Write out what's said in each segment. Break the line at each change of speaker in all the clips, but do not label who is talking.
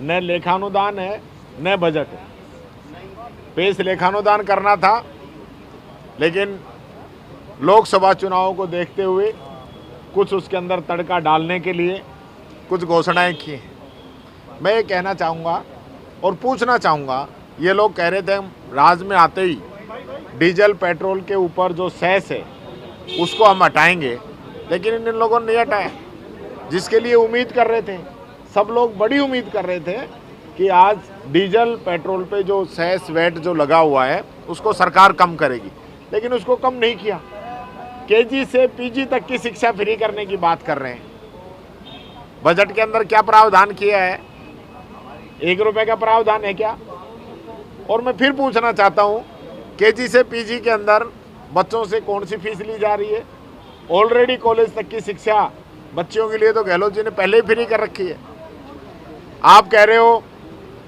न लेखानुदान है न बजट है। पेश लेखानुदान करना था, लेकिन लोकसभा चुनावों को देखते हुए कुछ उसके अंदर तड़का डालने के लिए कुछ घोषणाएं की हैं। मैं ये कहना चाहूँगा और पूछना चाहूँगा, ये लोग कह रहे थे हम राज में आते ही डीजल पेट्रोल के ऊपर जो सेस है उसको हम हटाएंगे, लेकिन इन लोगों ने नहीं हटाया। जिसके लिए उम्मीद कर रहे थे, सब लोग बड़ी उम्मीद कर रहे थे कि आज डीजल पेट्रोल पे जो सेस वेट जो लगा हुआ है उसको सरकार कम करेगी, लेकिन उसको कम नहीं किया। केजी से पीजी तक की शिक्षा फ्री करने की बात कर रहे हैं। बजट के अंदर क्या प्रावधान किया है? 1 रुपए का प्रावधान है क्या? और मैं फिर पूछना चाहता हूँ, केजी से पीजी के अंदर बच्चों से कौन सी फीस ली जा रही है? ऑलरेडी कॉलेज तक की शिक्षा बच्चों के लिए तो गहलोत जी ने पहले ही फ्री कर रखी है। आप कह रहे हो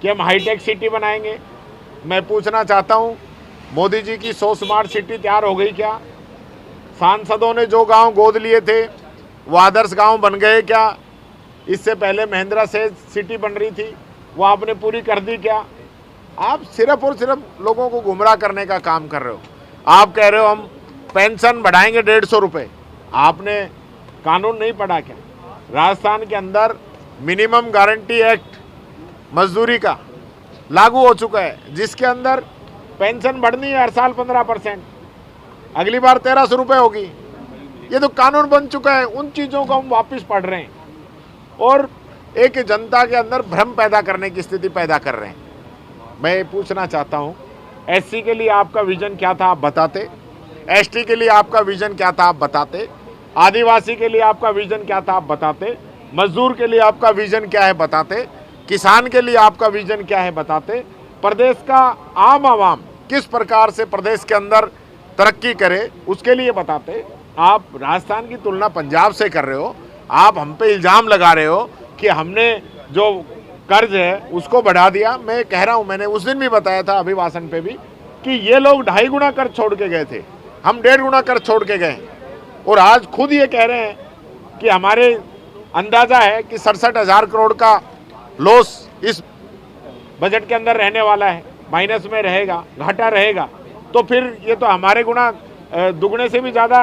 कि हम हाईटेक सिटी बनाएंगे। मैं पूछना चाहता हूँ, मोदी जी की 100 स्मार्ट सिटी तैयार हो गई क्या? सांसदों ने जो गांव गोद लिए थे वो आदर्श गांव बन गए क्या? इससे पहले महिंद्रा से सिटी बन रही थी, वो आपने पूरी कर दी क्या? आप सिर्फ और सिर्फ लोगों को गुमराह करने का काम कर रहे हो। आप कह रहे हो हम पेंशन बढ़ाएंगे 150 रुपये। आपने कानून नहीं पढ़ा क्या? राजस्थान के अंदर मिनिमम गारंटी एक्ट मजदूरी का लागू हो चुका है, जिसके अंदर पेंशन बढ़नी है हर साल 15%, अगली बार 1300 रुपये होगी। ये तो कानून बन चुका है। उन चीज़ों को हम वापस पढ़ रहे हैं और एक जनता के अंदर भ्रम पैदा करने की स्थिति पैदा कर रहे हैं। मैं पूछना चाहता हूं, एससी के लिए आपका विजन क्या था, आप बताते। एसटी के लिए आपका विजन क्या था, आप बताते। आदिवासी के लिए आपका विजन क्या था, आप बताते। मजदूर के लिए आपका विजन क्या है, बताते। किसान के लिए आपका विजन क्या है, बताते। प्रदेश का आम आवाम किस प्रकार से प्रदेश के अंदर तरक्की करे उसके लिए बताते। आप राजस्थान की तुलना पंजाब से कर रहे हो। आप हम पे इल्ज़ाम लगा रहे हो कि हमने जो कर्ज है उसको बढ़ा दिया। मैं कह रहा हूं, मैंने उस दिन भी बताया था अभिभाषण पे भी कि ये लोग 2.5 गुना कर्ज छोड़ के गए थे, हम 1.5 गुना कर्ज छोड़ के गए। और आज खुद ये कह रहे हैं कि हमारे अंदाजा है कि 67,000 करोड़ का लॉस इस बजट के अंदर रहने वाला है, माइनस में रहेगा, घाटा रहेगा। तो फिर ये तो हमारे गुना दुगने से भी ज़्यादा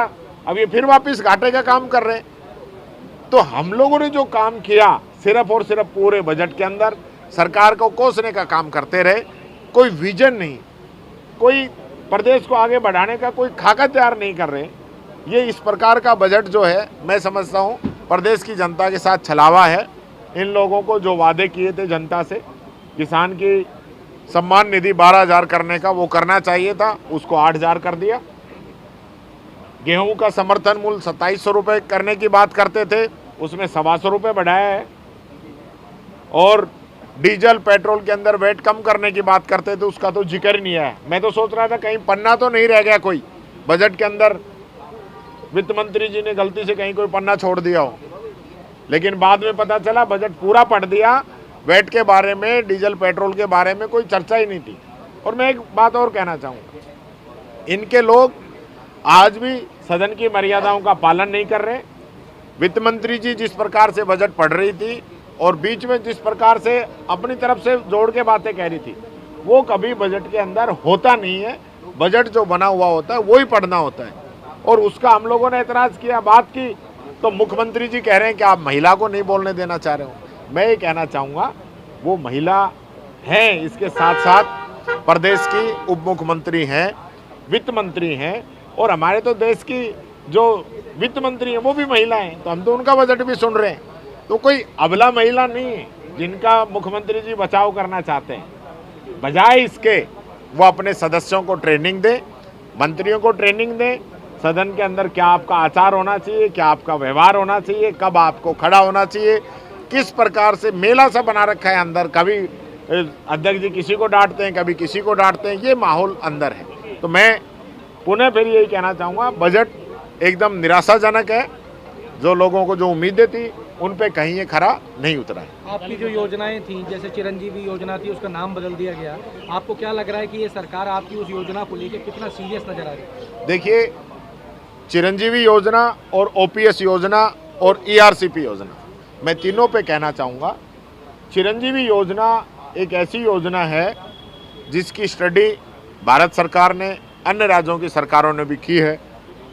अब ये फिर वापस घाटे का काम कर रहे हैं। तो हम लोगों ने जो काम किया सिर्फ और सिर्फ पूरे बजट के अंदर सरकार को कोसने का काम करते रहे। कोई विजन नहीं, कोई प्रदेश को आगे बढ़ाने का कोई खाका तैयार नहीं कर रहे। ये इस प्रकार का बजट जो है, मैं समझता हूँ प्रदेश की जनता के साथ छलावा है। इन लोगों को जो वादे किए थे जनता से, किसान की सम्मान निधि 12,000 करने का, वो करना चाहिए था, उसको 8,000 कर दिया। गेहूं का समर्थन मूल्य 2700 रुपये करने की बात करते थे, उसमें 125 रुपये बढ़ाया है। और डीजल पेट्रोल के अंदर वेट कम करने की बात करते थे, उसका तो जिक्र ही नहीं आया। मैं तो सोच रहा था कहीं पन्ना तो नहीं रह गया कोई बजट के अंदर, वित्त मंत्री जी ने गलती से कहीं कोई पन्ना छोड़ दिया हो। लेकिन बाद में पता चला बजट पूरा पढ़ दिया, वेट के बारे में, डीजल पेट्रोल के बारे में कोई चर्चा ही नहीं थी। और मैं एक बात और कहना चाहूँगा, इनके लोग आज भी सदन की मर्यादाओं का पालन नहीं कर रहे। वित्त मंत्री जी जिस प्रकार से बजट पढ़ रही थी और बीच में जिस प्रकार से अपनी तरफ से जोड़ के बातें कह रही थी, वो कभी बजट के अंदर होता नहीं है। बजट जो बना हुआ होता है वो ही पढ़ना होता है। और उसका हम लोगों ने एतराज़ किया, बात की, तो मुख्यमंत्री जी कह रहे हैं कि आप महिला को नहीं बोलने देना चाह रहे हो। मैं ये कहना चाहूँगा, वो महिला हैं, इसके साथ साथ प्रदेश की उप मुख्यमंत्री हैं, वित्त मंत्री हैं, और हमारे तो देश की जो वित्त मंत्री हैं वो भी महिला हैं। तो हम तो उनका बजट भी सुन रहे हैं। तो कोई अबला महिला नहीं है जिनका मुख्यमंत्री जी बचाव करना चाहते हैं। बजाय इसके वो अपने सदस्यों को ट्रेनिंग दें, मंत्रियों को ट्रेनिंग दें, सदन के अंदर क्या आपका आचार होना चाहिए, क्या आपका व्यवहार होना चाहिए, कब आपको खड़ा होना चाहिए, किस प्रकार से मेला सा बना रखा है अंदर। कभी अध्यक्ष जी किसी को डांटते हैं, कभी किसी को डांटते हैं, ये माहौल अंदर है। तो मैं पुनः फिर यही कहना चाहूँगा, बजट एकदम निराशाजनक है। जो लोगों को जो उम्मीदें थी उन पे कहीं ये खरा नहीं उतरा है।
आपकी जो योजनाएं थी, जैसे चिरंजीवी योजना थी, उसका नाम बदल दिया गया। आपको क्या लग रहा है कि ये सरकार आपकी उस योजना को लेकर कितना सीरियस नजर आ रही है?
देखिए, चिरंजीवी योजना और ओपीएस योजना और ईआरसीपी योजना, मैं तीनों पे कहना चाहूँगा चिरंजीवी योजना एक ऐसी योजना है जिसकी स्टडी भारत सरकार ने, अन्य राज्यों की सरकारों ने भी की है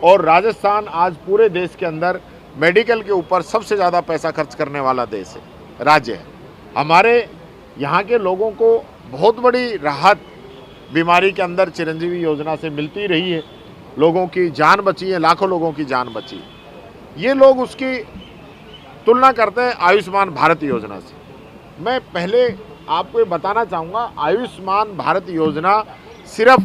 और राजस्थान आज पूरे देश के अंदर मेडिकल के ऊपर सबसे ज़्यादा पैसा खर्च करने वाला देश है, राज्य है। हमारे यहाँ के लोगों को बहुत बड़ी राहत बीमारी के अंदर चिरंजीवी योजना से मिलती रही है। लोगों की जान बची है, लाखों लोगों की जान बची है। ये लोग उसकी तुलना करते हैं आयुष्मान भारत योजना से। मैं पहले आपको ये बताना चाहूँगा, आयुष्मान भारत योजना सिर्फ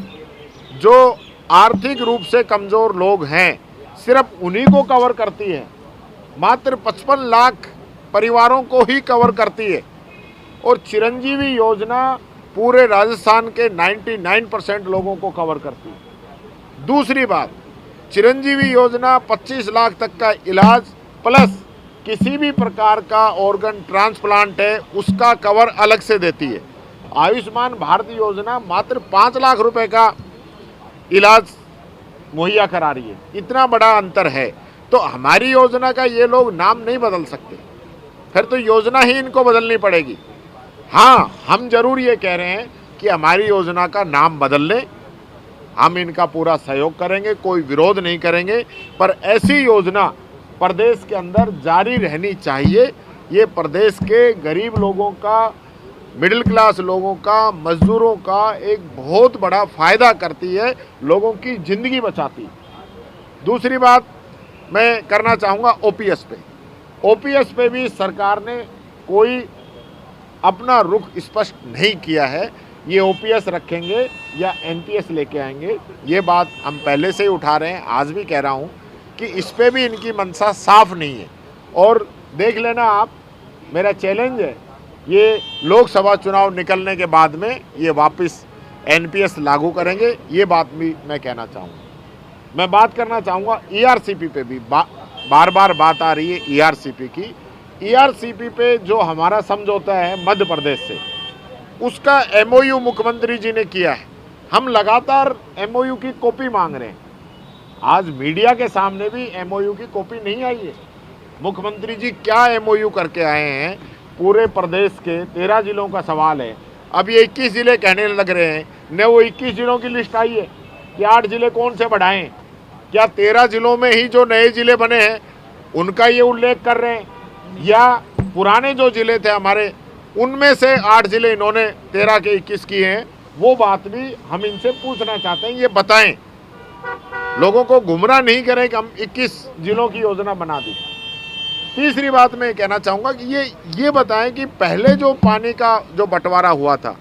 जो आर्थिक रूप से कमज़ोर लोग हैं, सिर्फ उन्हीं को कवर करती है। मात्र 55 लाख परिवारों को ही कवर करती है और चिरंजीवी योजना पूरे राजस्थान के 99% लोगों को कवर करती है। दूसरी बात, चिरंजीवी योजना 25 लाख तक का इलाज प्लस किसी भी प्रकार का ऑर्गन ट्रांसप्लांट है उसका कवर अलग से देती है। आयुष्मान भारत योजना मात्र 5 लाख रुपए का इलाज मुहैया करा रही है। इतना बड़ा अंतर है। तो हमारी योजना का ये लोग नाम नहीं बदल सकते, फिर तो योजना ही इनको बदलनी पड़ेगी। हाँ, हम जरूर ये कह रहे हैं कि हमारी योजना का नाम बदल लें, हम इनका पूरा सहयोग करेंगे, कोई विरोध नहीं करेंगे, पर ऐसी योजना प्रदेश के अंदर जारी रहनी चाहिए। ये प्रदेश के गरीब लोगों का, मिडिल क्लास लोगों का, मजदूरों का एक बहुत बड़ा फ़ायदा करती है, लोगों की ज़िंदगी बचाती है। दूसरी बात मैं करना चाहूँगा ओपीएस पे। ओपीएस पे भी सरकार ने कोई अपना रुख स्पष्ट नहीं किया है। ये ओपीएस रखेंगे या एनपीएस लेके आएंगे, ये बात हम पहले से ही उठा रहे हैं, आज भी कह रहा हूँ कि इस पे भी इनकी मंशा साफ नहीं है। और देख लेना आप, मेरा चैलेंज है, ये लोकसभा चुनाव निकलने के बाद में ये वापस एनपीएस लागू करेंगे, ये बात भी मैं कहना चाहूँगा। मैं बात करना चाहूँगा ईआरसीपी पे भी, बार बार बात आ रही है ईआरसीपी की। ईआरसीपी पे जो हमारा समझौता है मध्य प्रदेश से, उसका एमओयू मुख्यमंत्री जी ने किया है। हम लगातार एमओयू की कॉपी मांग रहे हैं। आज मीडिया के सामने भी एमओयू की कॉपी नहीं आई है। मुख्यमंत्री जी क्या एमओयू करके आए हैं? पूरे प्रदेश के 13 जिलों का सवाल है। अब ये 21 ज़िले कहने लग रहे हैं, न वो 21 जिलों की लिस्ट आई है कि 8 ज़िले कौन से बढ़ाएं? क्या 13 जिलों में ही जो नए ज़िले बने हैं उनका ये उल्लेख कर रहे हैं, या पुराने जो ज़िले थे हमारे उनमें से 8 ज़िले इन्होंने 13 के 21 किए हैं? वो बात भी हम इनसे पूछना चाहते हैं, ये बताएं। लोगों को गुमराह नहीं करें कि हम 21 जिलों की योजना बना दी। तीसरी बात मैं कहना चाहूँगा कि ये बताएं कि पहले जो पानी का जो बंटवारा हुआ था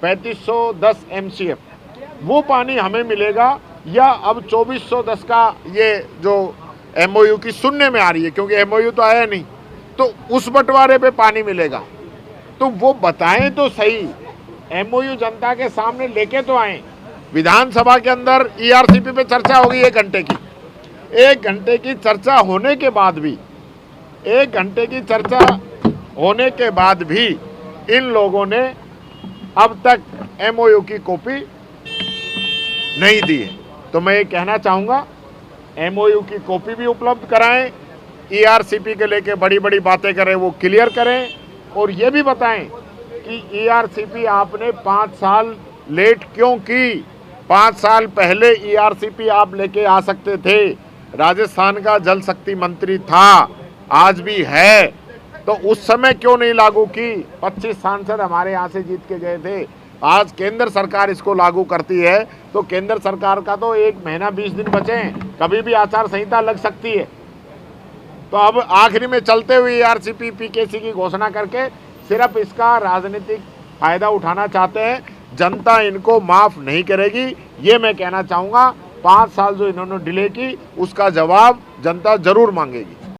3510 MCF, वो पानी हमें मिलेगा या अब 2410 का ये जो एमओयू की सुनने में आ रही है, क्योंकि एमओयू तो आया नहीं, तो उस बंटवारे पे पानी मिलेगा? तो वो बताएं तो सही, एमओयू जनता के सामने लेके तो आए। विधानसभा के अंदर ईआरसीपी पे चर्चा होगी 1 घंटे की। 1 घंटे की चर्चा होने के बाद भी, 1 घंटे की चर्चा होने के बाद भी इन लोगों ने अब तक एमओयू की कॉपी नहीं दी है। तो मैं ये कहना चाहूँगा, एमओयू की कॉपी भी उपलब्ध कराएं, ईआरसीपी के लेके बड़ी बड़ी बातें करें वो क्लियर करें, और ये भी बताएं कि ईआरसीपी आपने 5 साल लेट क्यों की? 5 साल पहले ईआरसीपी आप लेके आ सकते थे। राजस्थान का जल शक्ति मंत्री था, आज भी है, तो उस समय क्यों नहीं लागू की? 25 सांसद हमारे यहाँ से जीत के गए थे। आज केंद्र सरकार इसको लागू करती है, तो केंद्र सरकार का तो 1 महीना 20 दिन बचे हैं, कभी भी आचार संहिता लग सकती है। तो अब आखिरी में चलते हुए ईआरसीपी पीकेसी की घोषणा करके सिर्फ इसका राजनीतिक फायदा उठाना चाहते हैं। जनता इनको माफ़ नहीं करेगी, ये मैं कहना चाहूँगा। 5 साल जो इन्होंने डिले की, उसका जवाब जनता जरूर मांगेगी।